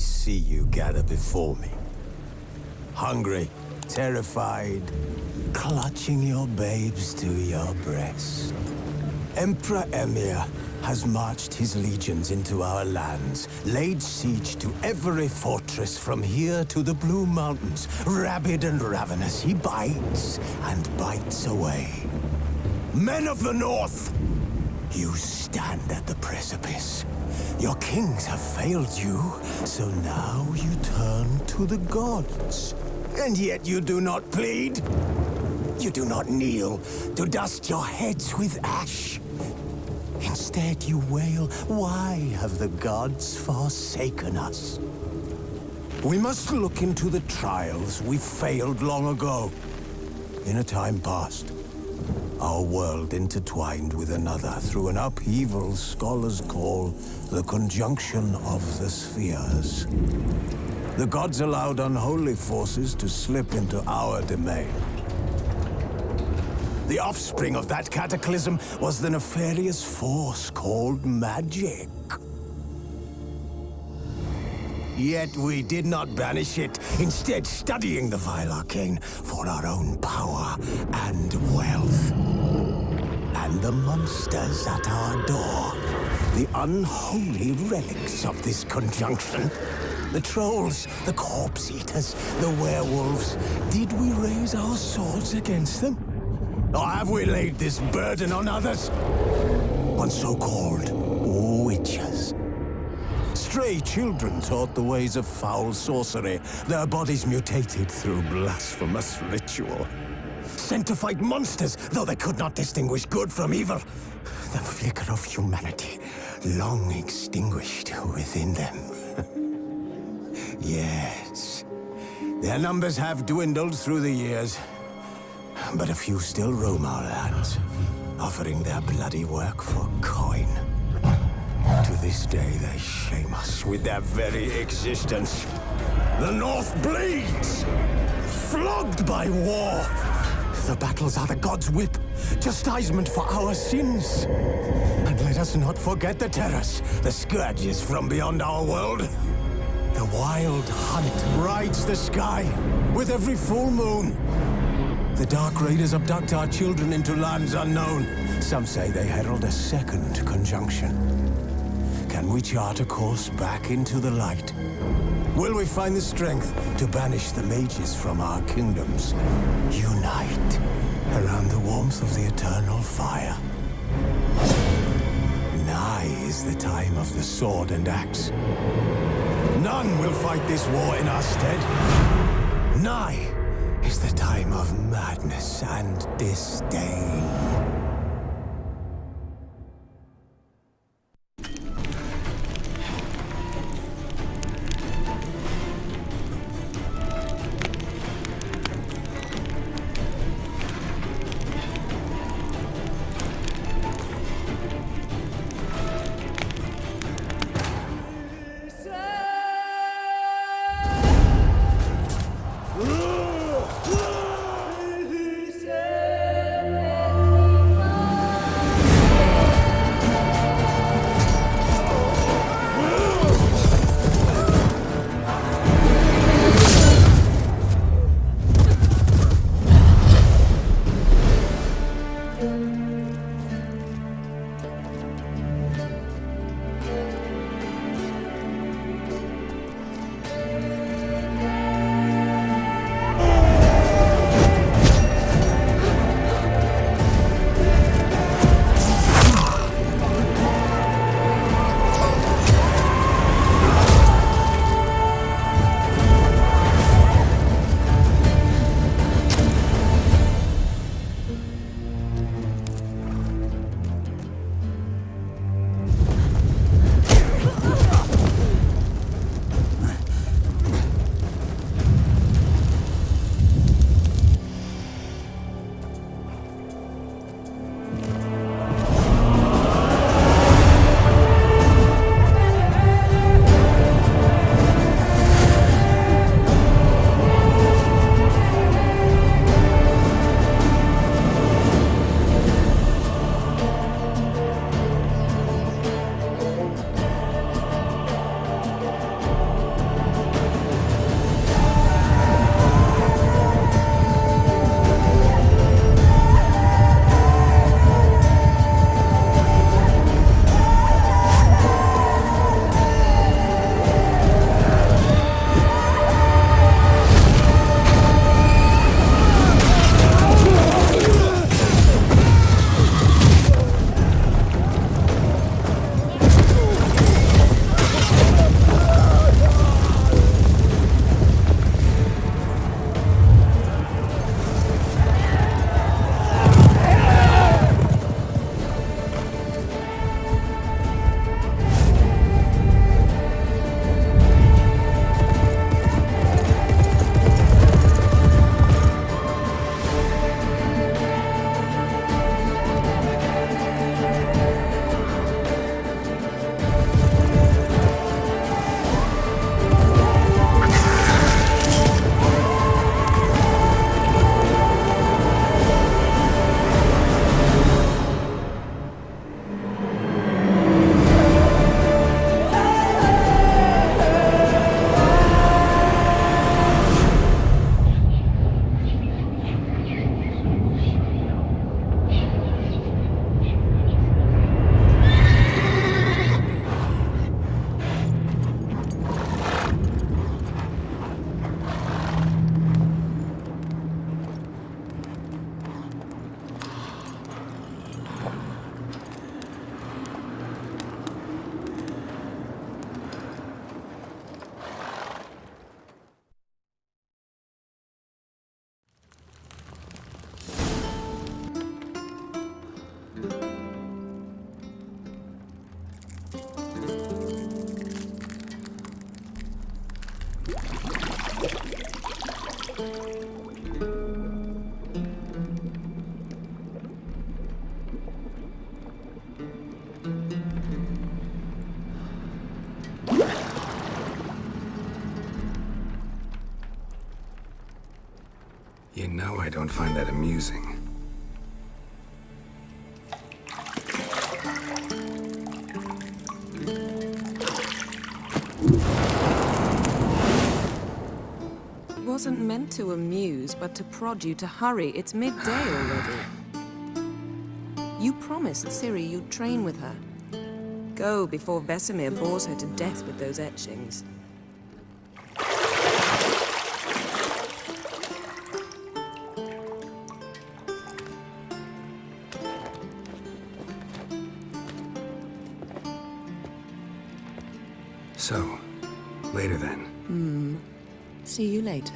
see you gather before me. Hungry, terrified, clutching your babes to your breast. Emperor Emir has marched his legions into our lands, laid siege to every fortress from here to the Blue Mountains. Rabid and ravenous, he bites and bites away. Men of the North, you stand at the precipice. Your kings have failed you, so now you turn to the gods. And yet you do not plead. You do not kneel to dust your heads with ash. Instead you wail, why have the gods forsaken us? We must look into the trials we failed long ago. In a time past, our world intertwined with another through an upheaval scholars call the conjunction of the spheres. The gods allowed unholy forces to slip into our domain. The offspring of that cataclysm was the nefarious force called magic. Yet we did not banish it, instead studying the vile arcane for our own power and wealth. And the monsters at our door, the unholy relics of this conjunction. The trolls, the corpse-eaters, the werewolves. Did we raise our swords against them? Or have we laid this burden on others? On so-called witches. Stray children taught the ways of foul sorcery, their bodies mutated through blasphemous ritual. Sent to fight monsters, though they could not distinguish good from evil. The flicker of humanity, long extinguished within them. Yes, their numbers have dwindled through the years. But a few still roam our lands, offering their bloody work for coin. To this day, they shame us with their very existence. The North bleeds, flogged by war. The battles are the gods' whip, chastisement for our sins. And let us not forget the terrors, the scourges from beyond our world. The wild hunt rides the sky with every full moon. The Dark Raiders abduct our children into lands unknown. Some say they herald a second conjunction. Can we chart a course back into the light? Will we find the strength to banish the mages from our kingdoms? Unite around the warmth of the eternal fire. Nigh is the time of the sword and axe. None will fight this war in our stead. Nigh is the time of madness and disdain. Now I don't find that amusing. Wasn't meant to amuse, but to prod you to hurry. It's midday already. You promised Ciri you'd train with her. Go before Vesemir bores her to death with those etchings. So, later then. See you later.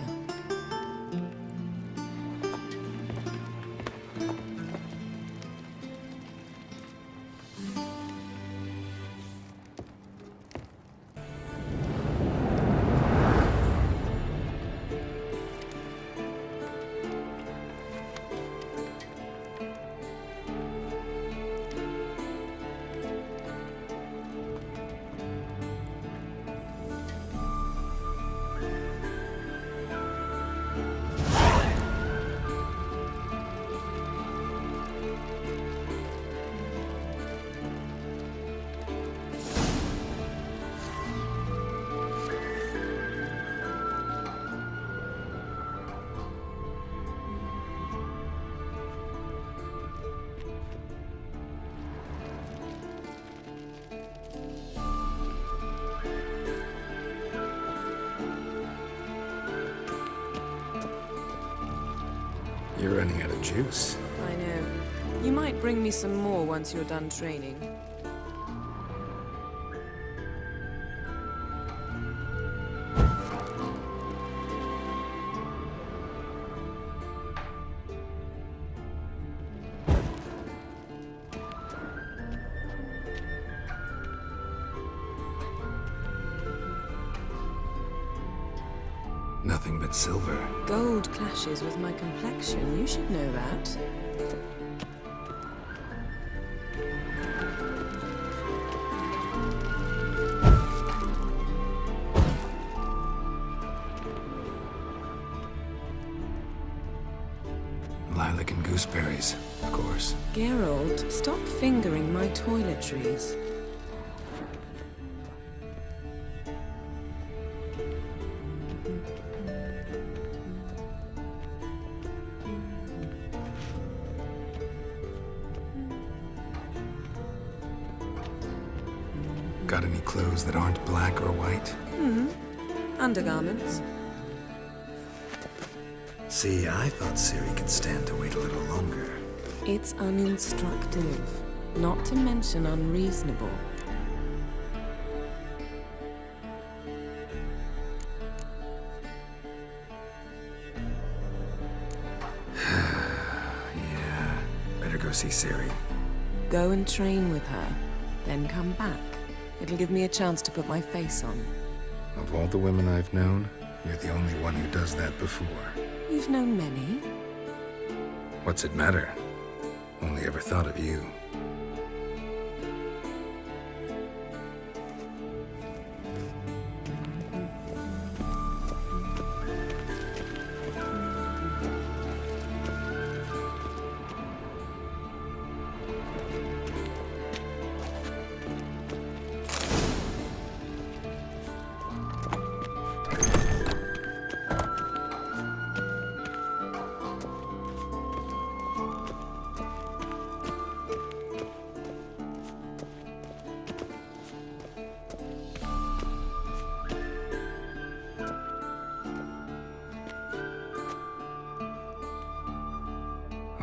You're running out of juice. I know. You might bring me some more once you're done training. Nothing but silver. Gold clashes with my complexion. You should know that. Lilac and gooseberries, of course. Geralt, stop fingering my toiletries. Got any clothes that aren't black or white? Undergarments. See, I thought Ciri could stand to wait a little longer. It's uninstructive, not to mention unreasonable. Yeah, better go see Ciri. Go and train with her, then come back. It'll give me a chance to put my face on. Of all the women I've known, you're the only one who does that before. You've known many. What's it matter? Only ever thought of you.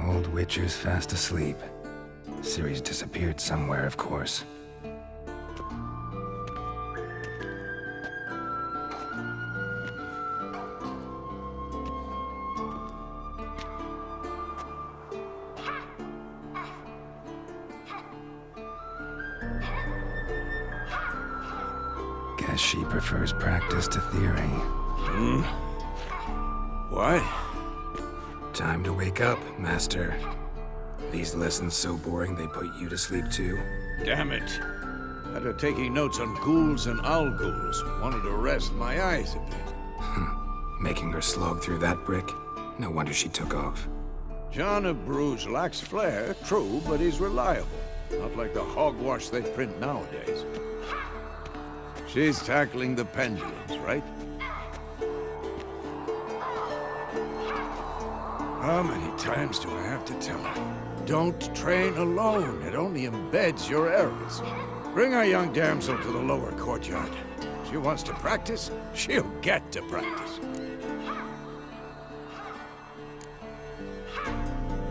Old Witcher's fast asleep. Ciri's disappeared somewhere, of course. Guess she prefers practice to theory. What? Time to wake up, Master. These lessons so boring they put you to sleep too? Damn it. After taking notes on ghouls and owl-ghouls, wanted to rest my eyes a bit. Making her slog through that brick? No wonder she took off. John of Bruges lacks flair, true, but he's reliable. Not like the hogwash they print nowadays. She's tackling the pendulums, right? How many times do I have to tell her? Don't train alone. It only embeds your errors. Bring our young damsel to the lower courtyard. She wants to practice, she'll get to practice.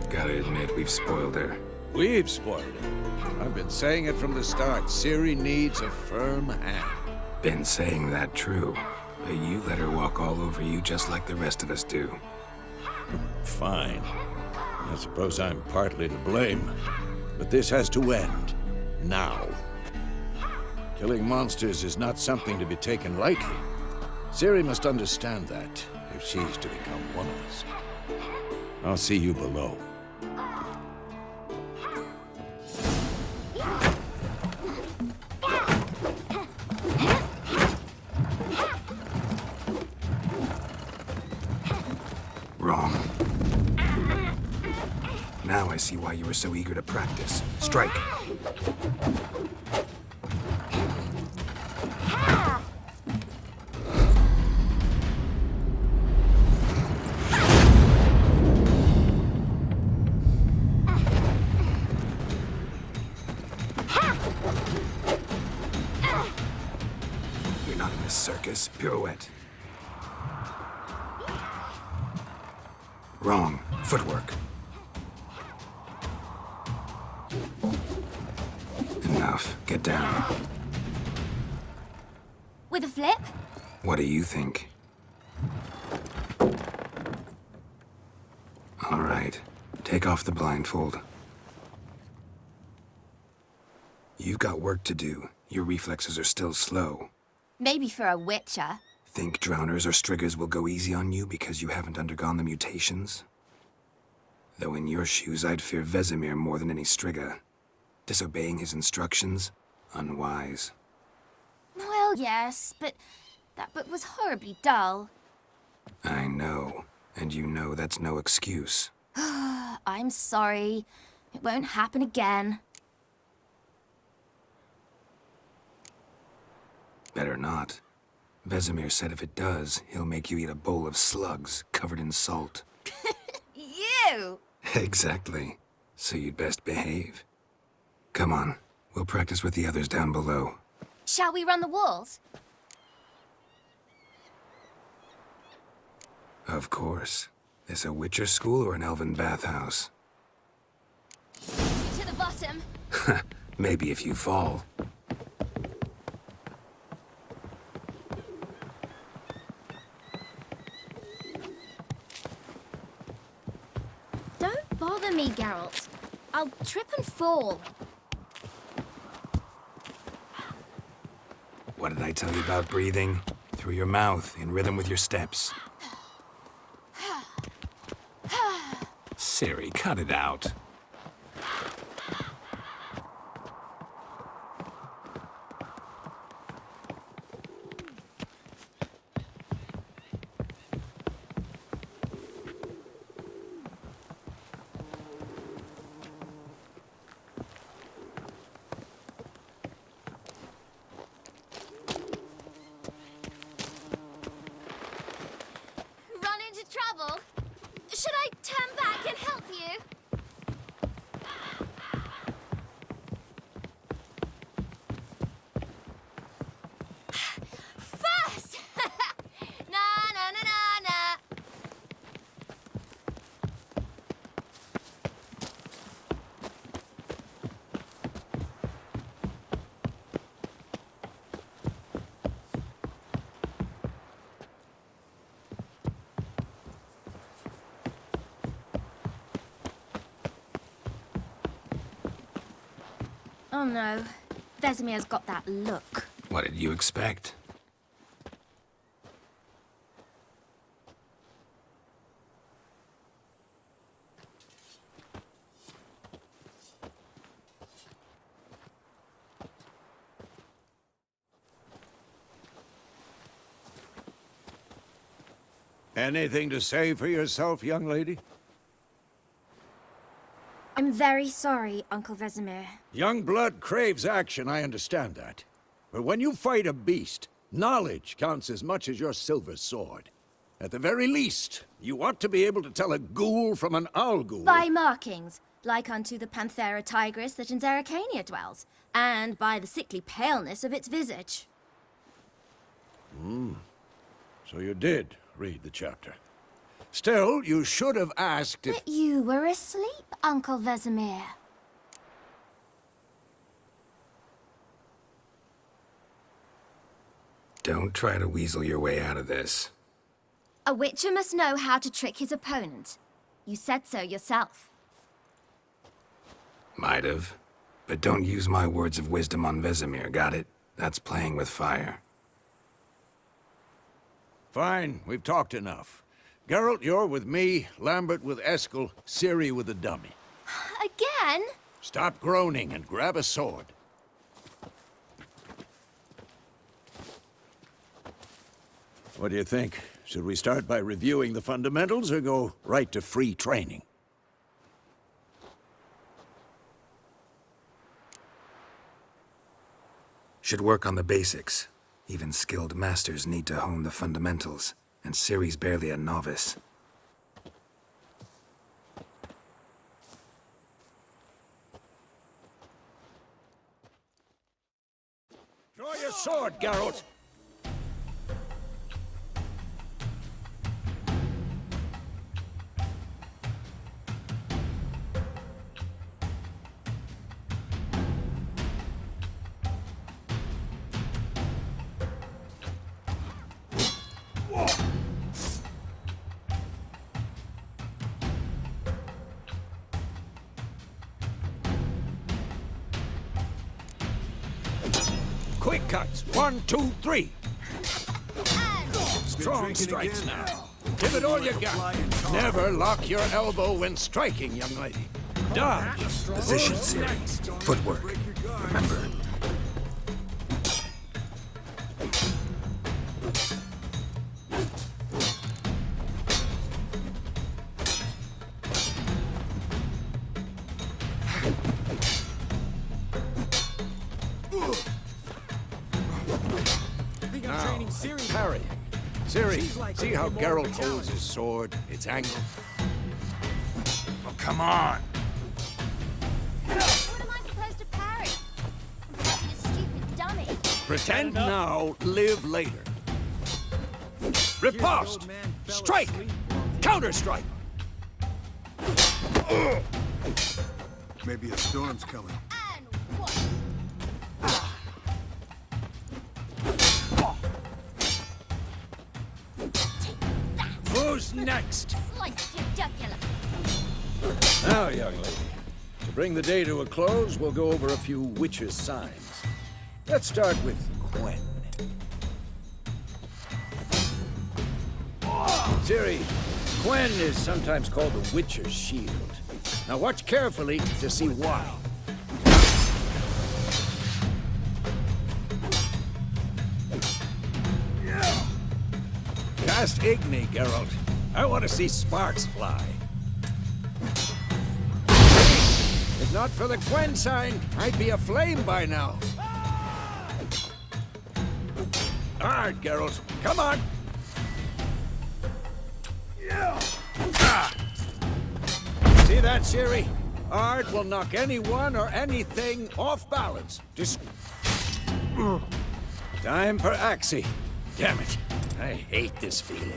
Gotta admit, we've spoiled her. We've spoiled her. I've been saying it from the start. Ciri needs a firm hand. Been saying that true, but you let her walk all over you just like the rest of us do. Fine. I suppose I'm partly to blame. But this has to end. Now. Killing monsters is not something to be taken lightly. Ciri must understand that, if she's to become one of us. I'll see you below. Wrong. Now I see why you were so eager to practice. Strike! You're not in this circus. Pirouette. Wrong. Footwork. Enough. Get down. With a flip? What do you think? All right. Take off the blindfold. You've got work to do. Your reflexes are still slow. Maybe for a witcher. Think drowners or striggers will go easy on you because you haven't undergone the mutations? Though in your shoes, I'd fear Vesemir more than any strigger. Disobeying his instructions? Unwise. Well, yes, but that book was horribly dull. I know. And you know that's no excuse. I'm sorry. It won't happen again. Better not. Vesemir said if it does, he'll make you eat a bowl of slugs covered in salt. You! Exactly. So you'd best behave. Come on. We'll practice with the others down below. Shall we run the walls? Of course. This a Witcher school or an elven bathhouse? To the bottom. Maybe if you fall. Don't bother me, Geralt. I'll trip and fall. What did I tell you about breathing? Through your mouth, in rhythm with your steps. Ciri, cut it out. Run into trouble? Should I turn back and help you? First! Na na na na na. Oh no, Vesemir's got that look. What did you expect? Anything to say for yourself, young lady? I'm very sorry, Uncle Vesemir. Young blood craves action, I understand that. But when you fight a beast, knowledge counts as much as your silver sword. At the very least, you ought to be able to tell a ghoul from an owl ghoul. By markings, like unto the Panthera tigris that in Zerrikania dwells, and by the sickly paleness of its visage. So you did read the chapter. Still, you should have asked if... But you were asleep, Uncle Vesemir. Don't try to weasel your way out of this. A witcher must know how to trick his opponent. You said so yourself. Might have. But don't use my words of wisdom on Vesemir, got it? That's playing with fire. Fine, we've talked enough. Geralt, you're with me, Lambert with Eskel, Ciri with the dummy. Again? Stop groaning and grab a sword. What do you think? Should we start by reviewing the fundamentals or go right to free training? Should work on the basics. Even skilled masters need to hone the fundamentals, and Ciri's barely a novice. Draw your sword, Geralt! Quick cuts. 1, 2, 3. Strong strikes now. Give it all you got. Never lock your elbow when striking, young lady. Dodge. Position, Ciri. Footwork. Remember. Parry. Ciri, see how Geralt holds his sword, its angle? Oh, come on! What am I supposed to parry? I'm fighting a stupid dummy. Pretend now, live later. Riposte! Strike! Counter-strike! Maybe a storm's coming. And what? Who's next? Slice your jugular. Now, young lady, to bring the day to a close, we'll go over a few witches' signs. Let's start with Quen. Ciri, Quen is sometimes called the Witcher's Shield. Now watch carefully to see why. Cast Igni, Geralt. I want to see sparks fly. If not for the Quen sign, I'd be aflame by now. Hard, Geralt. Come on. See that, Ciri? Art will knock anyone or anything off balance. Just... Time for Axie. Damn it. I hate this feeling.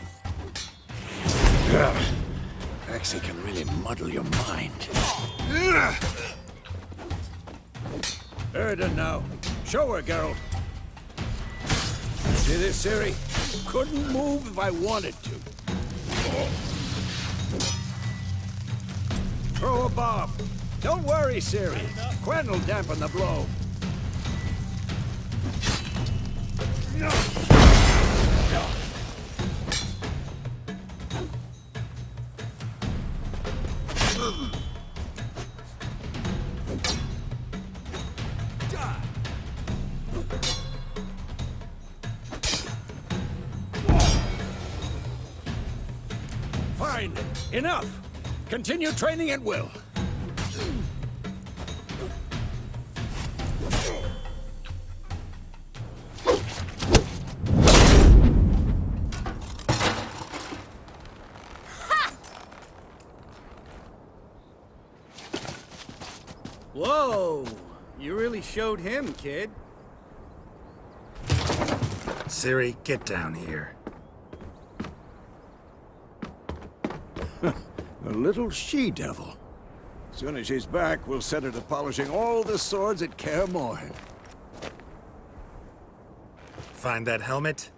Axie can really muddle your mind. Erda now. Show her, Geralt. See this, Ciri? Couldn't move if I wanted to. Throw a bomb. Don't worry, Ciri. Quen will dampen the blow. Enough! Continue training at will. Whoa! You really showed him, kid. Ciri, get down here. A little she-devil. Soon as she's back, we'll set her to polishing all the swords at Kaer Morhen. Find that helmet?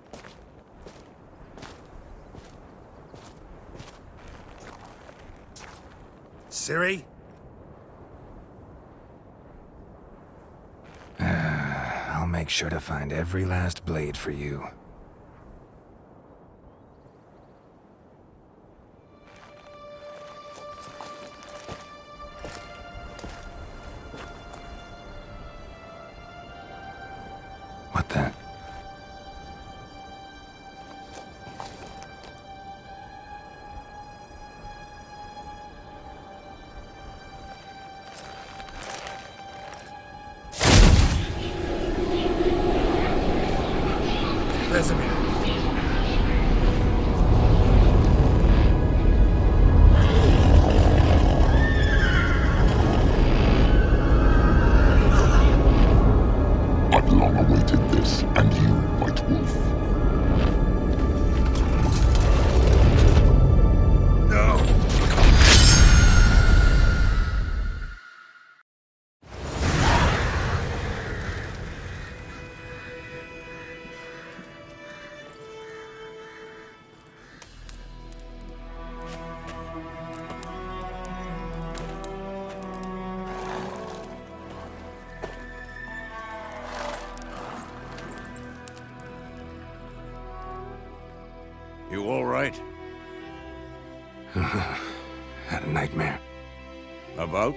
Ciri? I'll make sure to find every last blade for you. What the? Vesemir. I've long awaited this, and you, White Wolf. No! You all right? Had a nightmare. About?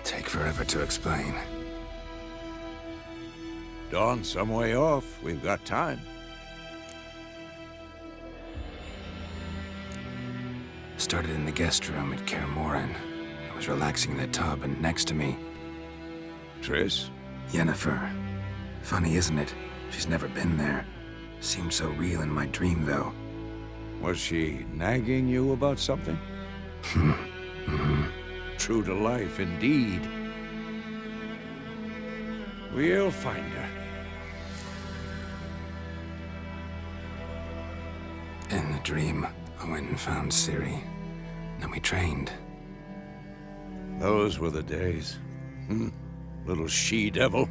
Take forever to explain. Dawn's some way off. We've got time. Started in the guest room at Kaer Morhen. I was relaxing in the tub, and next to me, Triss? Yennefer. Funny, isn't it? She's never been there. Seemed so real in my dream, though. Was she nagging you about something? True to life, indeed. We'll find her. In the dream, I went and found Ciri. Then we trained. Those were the days. Little she-devil.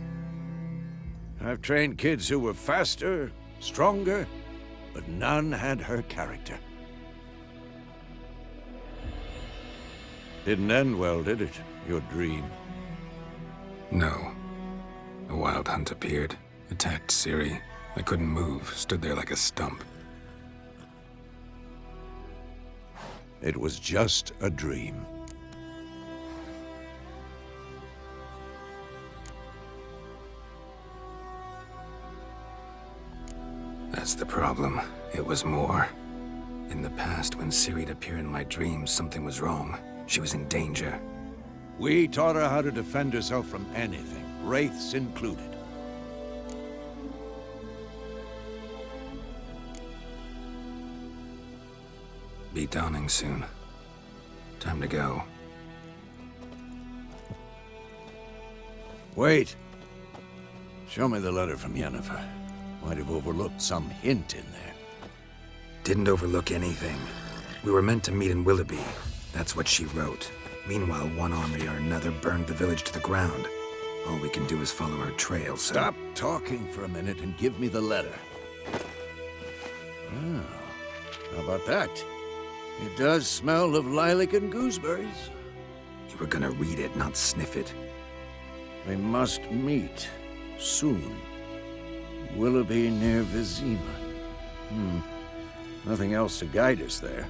I've trained kids who were faster, stronger, but none had her character. Didn't end well, did it? Your dream? No. A wild hunt appeared, attacked Ciri. I couldn't move, stood there like a stump. It was just a dream. That's the problem. It was more. In the past, when Ciri'd appear in my dreams, something was wrong. She was in danger. We taught her how to defend herself from anything, wraiths included. Be dawning soon. Time to go. Wait. Show me the letter from Yennefer. Might have overlooked some hint in there. Didn't overlook anything. We were meant to meet in Willoughby. That's what she wrote. Meanwhile, one army or another burned the village to the ground. All we can do is follow her trail, so... Stop talking for a minute and give me the letter. Oh, how about that? It does smell of lilac and gooseberries. You were gonna read it, not sniff it. We must meet soon. Willoughby near Vizima. Nothing else to guide us there.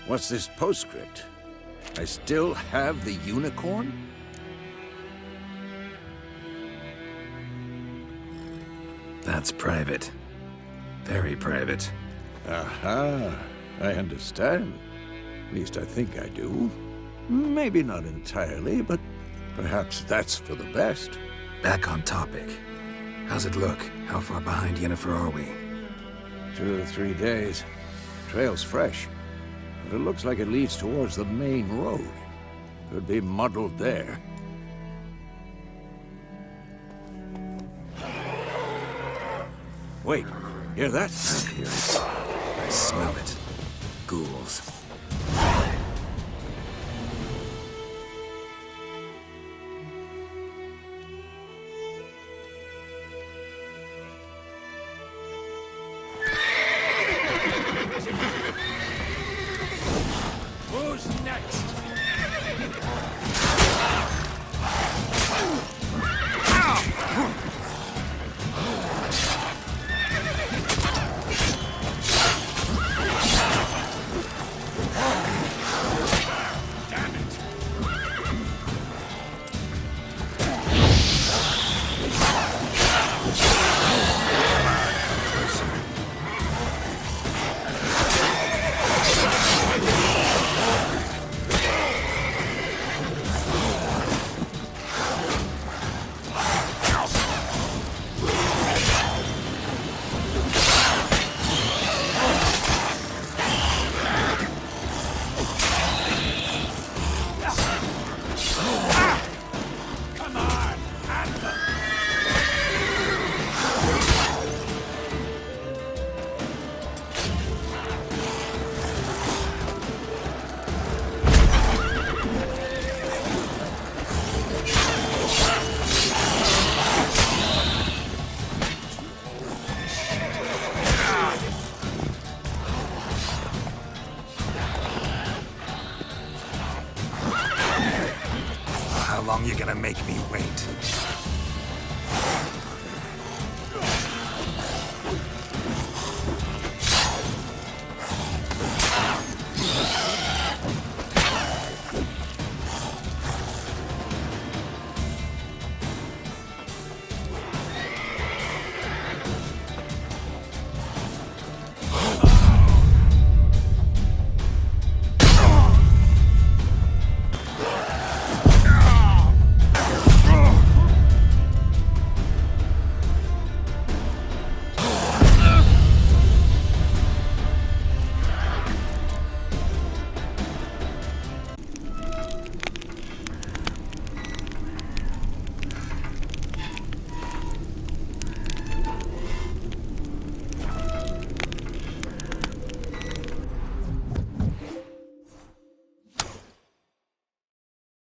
What's this postscript? I still have the unicorn? That's private. Very private. Aha, I understand. At least I think I do. Maybe not entirely, but perhaps that's for the best. Back on topic. How's it look? How far behind Yennefer are we? 2 or 3 days. Trail's fresh, but it looks like it leads towards the main road. Could be muddled there. Wait, hear that? I hear it. I smell it. Ghouls. Who's next? How long you gonna make me wait?